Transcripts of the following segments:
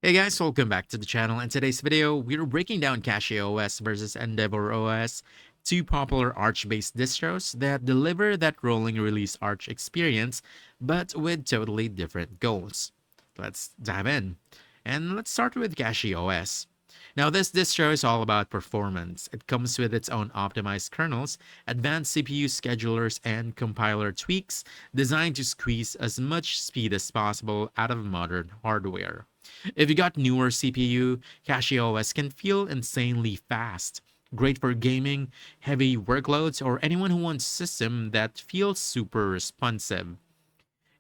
Hey guys, welcome back to the channel. In today's video, we're breaking down CachyOS versus EndeavourOS, two popular Arch-based distros that deliver that rolling release Arch experience, but with totally different goals. Let's dive in. And let's start with CachyOS. Now, this distro is all about performance. It comes with its own optimized kernels, advanced CPU schedulers, and compiler tweaks designed to squeeze as much speed as possible out of modern hardware. If you got newer CPU, CachyOS can feel insanely fast. Great for gaming, heavy workloads, or anyone who wants a system that feels super responsive.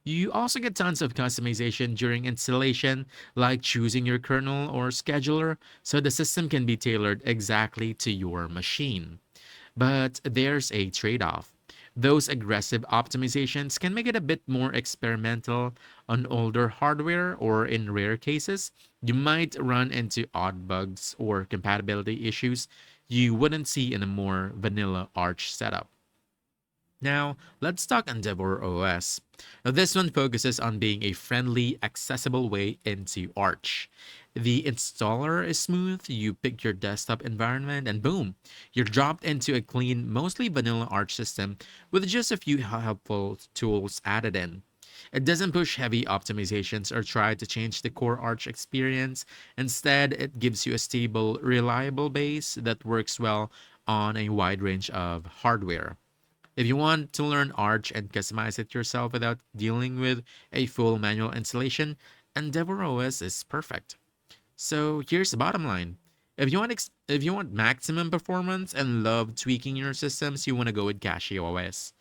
You also get tons of customization during installation, like choosing your kernel or scheduler, so the system can be tailored exactly to your machine. But there's a trade off. Those aggressive optimizations can make it a bit more experimental on older hardware, or in rare cases, you might run into odd bugs or compatibility issues you wouldn't see in a more vanilla Arch setup. Now, let's talk EndeavourOS. Now, this one focuses on being a friendly, accessible way into Arch. The installer is smooth, you pick your desktop environment, and boom, you're dropped into a clean, mostly vanilla Arch system with just a few helpful tools added in. It doesn't push heavy optimizations or try to change the core Arch experience. Instead, it gives you a stable, reliable base that works well on a wide range of hardware. If you want to learn Arch and customize it yourself without dealing with a full manual installation, EndeavourOS is perfect. So here's the bottom line. If you want maximum performance and love tweaking your systems, you want to go with CachyOS.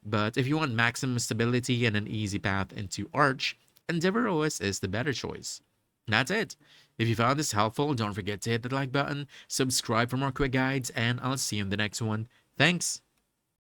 But if you want maximum stability and an easy path into Arch, EndeavourOS is the better choice. That's it. If you found this helpful, don't forget to hit the like button, subscribe for more quick guides, and I'll see you in the next one. Thanks.